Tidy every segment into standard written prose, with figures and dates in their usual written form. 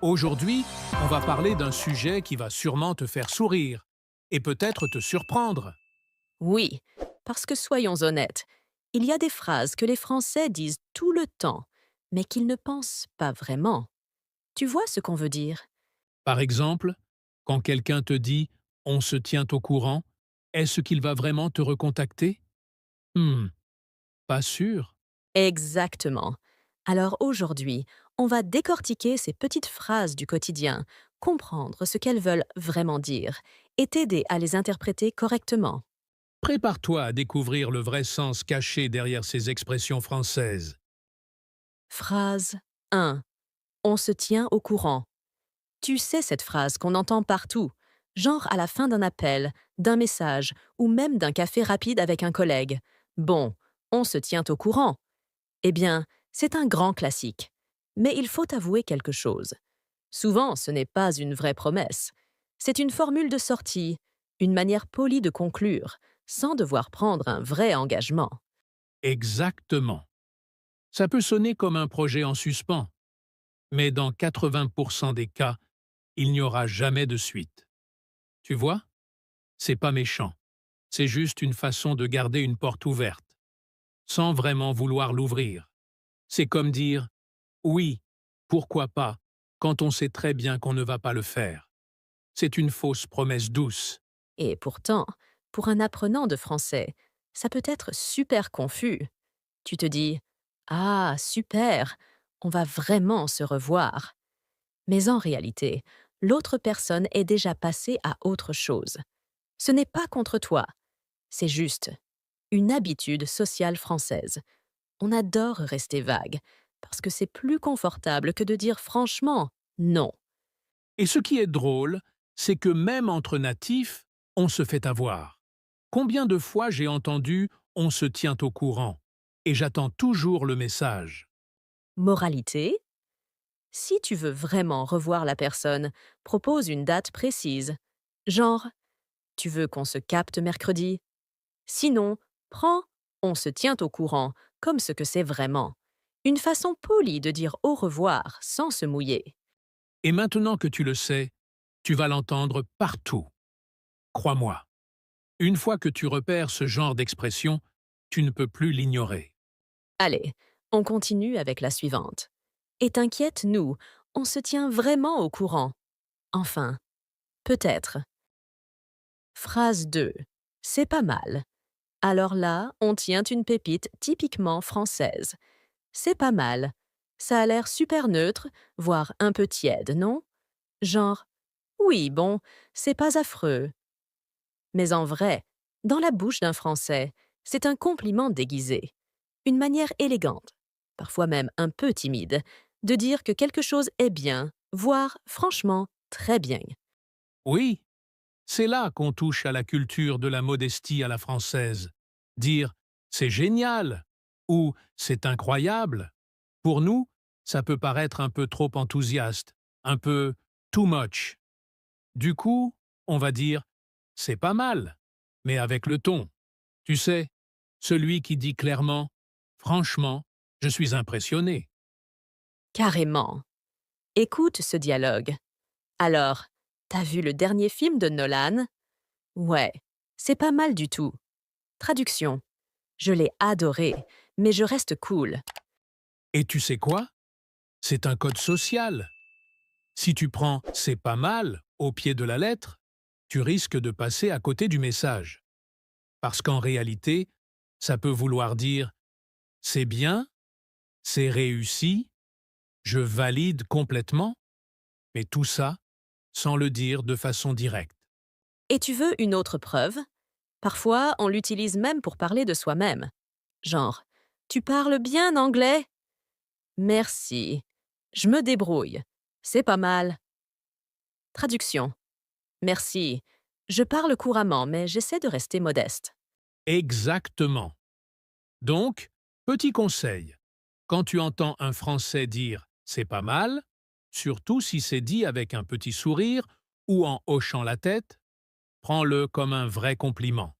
Aujourd'hui, on va parler d'un sujet qui va sûrement te faire sourire et peut-être te surprendre. Oui, parce que soyons honnêtes, il y a des phrases que les Français disent tout le temps, mais qu'ils ne pensent pas vraiment. Tu vois ce qu'on veut dire? Par exemple, quand quelqu'un te dit «on se tient au courant», est-ce qu'il va vraiment te recontacter? Hmm, pas sûr. Exactement. Alors aujourd'hui, on va décortiquer ces petites phrases du quotidien, comprendre ce qu'elles veulent vraiment dire et t'aider à les interpréter correctement. Prépare-toi à découvrir le vrai sens caché derrière ces expressions françaises. Phrase 1. On se tient au courant. Tu sais cette phrase qu'on entend partout, genre à la fin d'un appel, d'un message ou même d'un café rapide avec un collègue. Bon, on se tient au courant. Eh bien, c'est un grand classique. Mais il faut avouer quelque chose. Souvent, ce n'est pas une vraie promesse. C'est une formule de sortie, une manière polie de conclure, sans devoir prendre un vrai engagement. Exactement. Ça peut sonner comme un projet en suspens, mais dans 80% des cas, il n'y aura jamais de suite. Tu vois? C'est pas méchant. C'est juste une façon de garder une porte ouverte, sans vraiment vouloir l'ouvrir. C'est comme dire «oui, pourquoi pas», quand on sait très bien qu'on ne va pas le faire. C'est une fausse promesse douce. Et pourtant, pour un apprenant de français, ça peut être super confus. Tu te dis «Ah, super, on va vraiment se revoir». Mais en réalité, l'autre personne est déjà passée à autre chose. Ce n'est pas contre toi, c'est juste une habitude sociale française. On adore rester vague, parce que c'est plus confortable que de dire franchement non. Et ce qui est drôle, c'est que même entre natifs, on se fait avoir. Combien de fois j'ai entendu «on se tient au courant» et j'attends toujours le message. Moralité, si tu veux vraiment revoir la personne, propose une date précise. Genre, tu veux qu'on se capte mercredi? Sinon, prends on se tient au courant comme ce que c'est vraiment. Une façon polie de dire au revoir sans se mouiller. Et maintenant que tu le sais, tu vas l'entendre partout. Crois-moi, une fois que tu repères ce genre d'expression, tu ne peux plus l'ignorer. Allez, on continue avec la suivante. Et t'inquiète, nous, on se tient vraiment au courant. Enfin, peut-être. Phrase 2. C'est pas mal. Alors là, on tient une pépite typiquement française. C'est pas mal. Ça a l'air super neutre, voire un peu tiède, non? Genre, oui, bon, c'est pas affreux. Mais en vrai, dans la bouche d'un Français, c'est un compliment déguisé. Une manière élégante, parfois même un peu timide, de dire que quelque chose est bien, voire franchement très bien. Oui, c'est là qu'on touche à la culture de la modestie à la française. Dire «c'est génial» ou «c'est incroyable», pour nous, ça peut paraître un peu trop enthousiaste, un peu too much. Du coup, on va dire «c'est pas mal», mais avec le ton. Tu sais, celui qui dit clairement «franchement, je suis impressionné». Carrément. Écoute ce dialogue. Alors, t'as vu le dernier film de Nolan? Ouais, c'est pas mal du tout. Traduction. Je l'ai adoré, mais je reste cool. Et tu sais quoi? C'est un code social. Si tu prends «c'est pas mal» au pied de la lettre, tu risques de passer à côté du message. Parce qu'en réalité, ça peut vouloir dire «c'est bien», «c'est réussi», «je valide complètement», mais tout ça sans le dire de façon directe. Et tu veux une autre preuve? Parfois, on l'utilise même pour parler de soi-même. Genre, tu parles bien anglais? Merci. Je me débrouille. C'est pas mal. Traduction. Merci. Je parle couramment, mais j'essaie de rester modeste. Exactement. Donc, petit conseil, quand tu entends un Français dire «c'est pas mal», surtout si c'est dit avec un petit sourire ou en hochant la tête, prends-le comme un vrai compliment.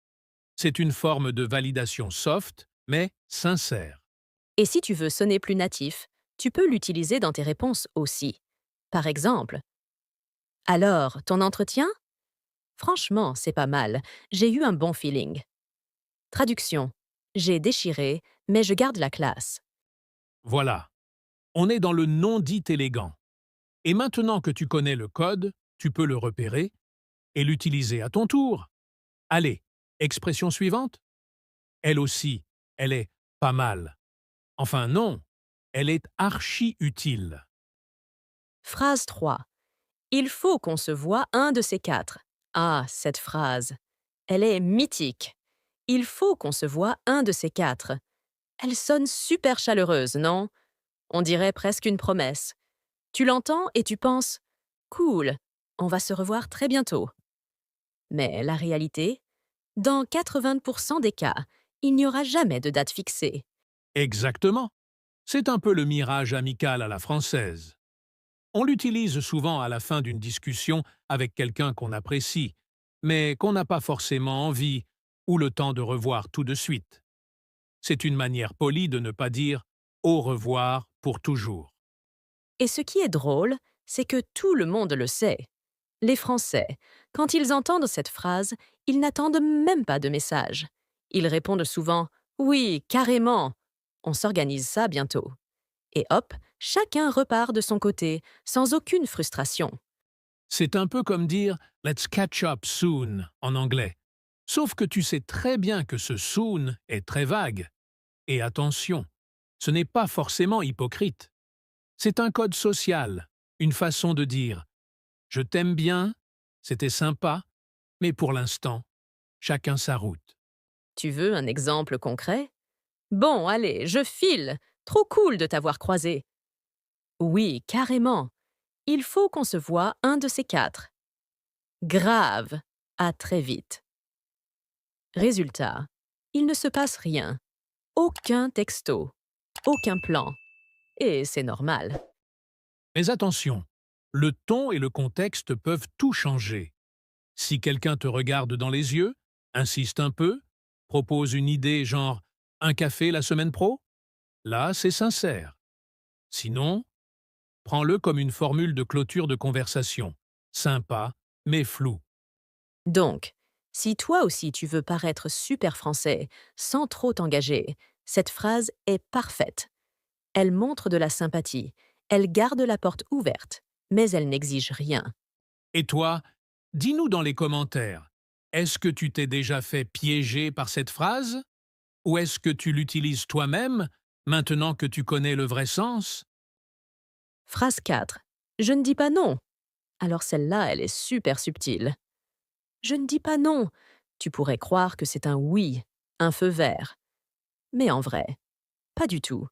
C'est une forme de validation soft, mais sincère. Et si tu veux sonner plus natif, tu peux l'utiliser dans tes réponses aussi. Par exemple, alors, ton entretien? Franchement, c'est pas mal. J'ai eu un bon feeling. Traduction. J'ai déchiré, mais je garde la classe. Voilà, on est dans le non-dit élégant. Et maintenant que tu connais le code, tu peux le repérer et l'utiliser à ton tour. Allez, expression suivante. Elle aussi, elle est pas mal. Enfin non, elle est archi utile. Phrase 3. Il faut qu'on se voie un de ces quatre. Ah, cette phrase. Elle est mythique. Il faut qu'on se voie un de ces quatre. Elle sonne super chaleureuse, non? On dirait presque une promesse. Tu l'entends et tu penses cool, on va se revoir très bientôt. Mais la réalité? Dans 80% des cas, il n'y aura jamais de date fixée. Exactement. C'est un peu le mirage amical à la française. On l'utilise souvent à la fin d'une discussion avec quelqu'un qu'on apprécie, mais qu'on n'a pas forcément envie ou le temps de revoir tout de suite. C'est une manière polie de ne pas dire au revoir pour toujours. Et ce qui est drôle, c'est que tout le monde le sait. Les Français, quand ils entendent cette phrase, ils n'attendent même pas de message. Ils répondent souvent oui, carrément. On s'organise ça bientôt. Et hop, chacun repart de son côté, sans aucune frustration. C'est un peu comme dire let's catch up soon en anglais. Sauf que tu sais très bien que ce soon est très vague. Et attention, ce n'est pas forcément hypocrite. C'est un code social, une façon de dire je t'aime bien, c'était sympa, mais pour l'instant, chacun sa route. Tu veux un exemple concret? Bon, allez, je file. Trop cool de t'avoir croisé. Oui, carrément. Il faut qu'on se voie un de ces quatre. Grave. À très vite. Résultat. Il ne se passe rien. Aucun texto. Aucun plan. Et c'est normal. Mais attention, le ton et le contexte peuvent tout changer. Si quelqu'un te regarde dans les yeux, insiste un peu, propose une idée genre un café la semaine pro, là c'est sincère. Sinon, prends-le comme une formule de clôture de conversation, sympa mais floue. Donc, si toi aussi tu veux paraître super français sans trop t'engager, cette phrase est parfaite. Elle montre de la sympathie, elle garde la porte ouverte, mais elle n'exige rien. Et toi, dis-nous dans les commentaires, est-ce que tu t'es déjà fait piéger par cette phrase? Ou est-ce que tu l'utilises toi-même maintenant que tu connais le vrai sens? Phrase 4. Je ne dis pas non. Alors celle-là, elle est super subtile. Je ne dis pas non. Tu pourrais croire que c'est un oui, un feu vert. Mais en vrai, pas du tout.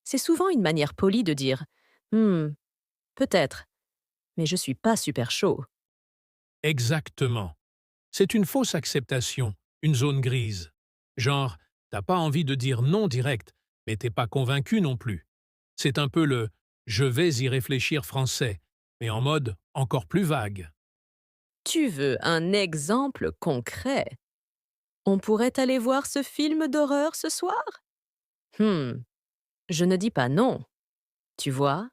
C'est souvent une manière polie de dire peut-être, mais je suis pas super chaud. Exactement. C'est une fausse acceptation, une zone grise. Genre, t'as pas envie de dire non direct, mais t'es pas convaincu non plus. C'est un peu le je vais y réfléchir français, mais en mode encore plus vague. Tu veux un exemple concret? On pourrait aller voir ce film d'horreur ce soir? Je ne dis pas non. Tu vois?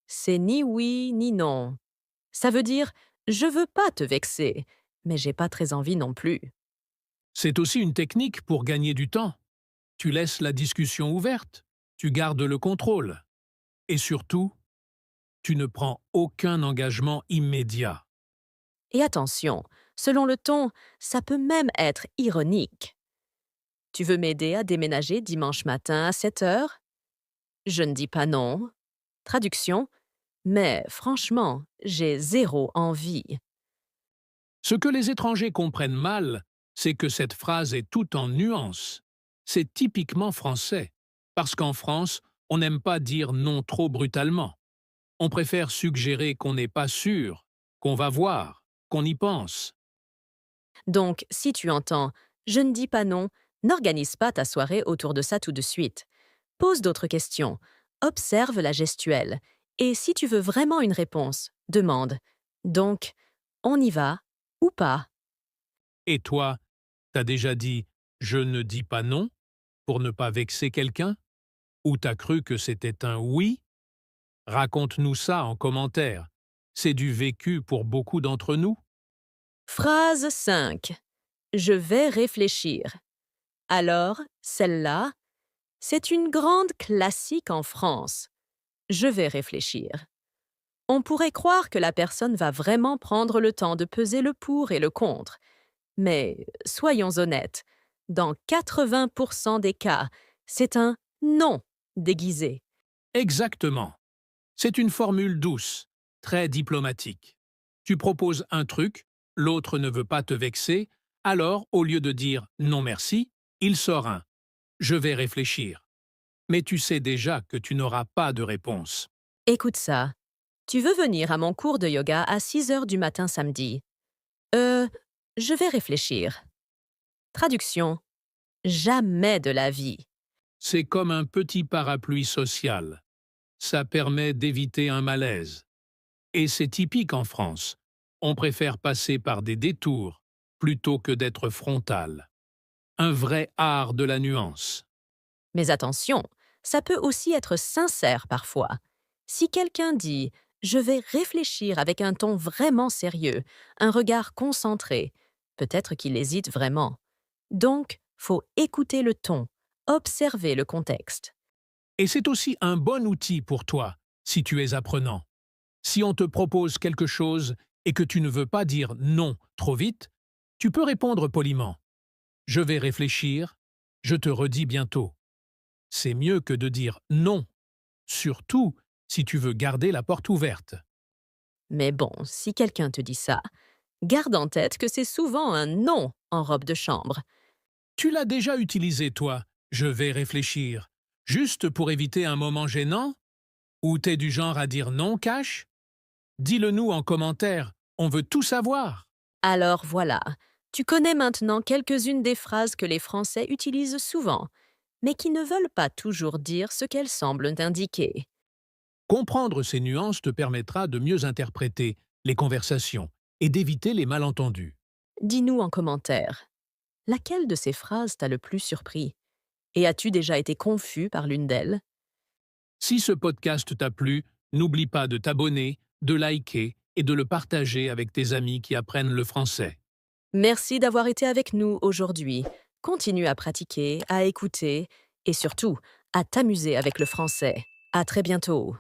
C'est ni oui ni non. Ça veut dire je veux pas te vexer, mais j'ai pas très envie non plus. C'est aussi une technique pour gagner du temps. Tu laisses la discussion ouverte, tu gardes le contrôle. Et surtout, tu ne prends aucun engagement immédiat. Et attention, selon le ton, ça peut même être ironique. Tu veux m'aider à déménager dimanche matin à 7 heures? Je ne dis pas non. Traduction, mais franchement, j'ai zéro envie. Ce que les étrangers comprennent mal, c'est que cette phrase est tout en nuances. C'est typiquement français, parce qu'en France, on n'aime pas dire non trop brutalement. On préfère suggérer qu'on n'est pas sûr, qu'on va voir, qu'on y pense. Donc, si tu entends je ne dis pas non, n'organise pas ta soirée autour de ça tout de suite. Pose d'autres questions, observe la gestuelle, et si tu veux vraiment une réponse, demande. Donc, on y va ou pas? Et toi, t'as déjà dit je ne dis pas non pour ne pas vexer quelqu'un? Ou t'as cru que c'était un oui? Raconte-nous ça en commentaire. C'est du vécu pour beaucoup d'entre nous. Phrase 5. Je vais réfléchir. Alors, celle-là, c'est une grande classique en France. Je vais réfléchir. On pourrait croire que la personne va vraiment prendre le temps de peser le pour et le contre. Mais soyons honnêtes, dans 80% des cas, c'est un non déguisé. Exactement. C'est une formule douce, très diplomatique. Tu proposes un truc, l'autre ne veut pas te vexer, alors au lieu de dire non merci, il sort un je vais réfléchir. Mais tu sais déjà que tu n'auras pas de réponse. Écoute ça. Tu veux venir à mon cours de yoga à 6 heures du matin samedi? Euh, je vais réfléchir. Traduction. Jamais de la vie. C'est comme un petit parapluie social. Ça permet d'éviter un malaise. Et c'est typique en France. On préfère passer par des détours plutôt que d'être frontal. Un vrai art de la nuance. Mais attention, ça peut aussi être sincère parfois. Si quelqu'un dit « je vais réfléchir » avec un ton vraiment sérieux, un regard concentré, peut-être qu'il hésite vraiment. Donc, faut écouter le ton, observer le contexte. Et c'est aussi un bon outil pour toi, si tu es apprenant. Si on te propose quelque chose et que tu ne veux pas dire non trop vite, tu peux répondre poliment. Je vais réfléchir, je te redis bientôt. C'est mieux que de dire non, surtout si tu veux garder la porte ouverte. Mais bon, si quelqu'un te dit ça, garde en tête que c'est souvent un non en robe de chambre. Tu l'as déjà utilisé, toi, je vais réfléchir, juste pour éviter un moment gênant? Ou t'es du genre à dire non cash? Dis-le nous en commentaire, on veut tout savoir. Alors voilà, tu connais maintenant quelques-unes des phrases que les Français utilisent souvent, mais qui ne veulent pas toujours dire ce qu'elles semblent indiquer. Comprendre ces nuances te permettra de mieux interpréter les conversations et d'éviter les malentendus. Dis-nous en commentaire, laquelle de ces phrases t'a le plus surpris? Et as-tu déjà été confus par l'une d'elles? Si ce podcast t'a plu, n'oublie pas de t'abonner, de liker et de le partager avec tes amis qui apprennent le français. Merci d'avoir été avec nous aujourd'hui. Continue à pratiquer, à écouter et surtout à t'amuser avec le français. À très bientôt.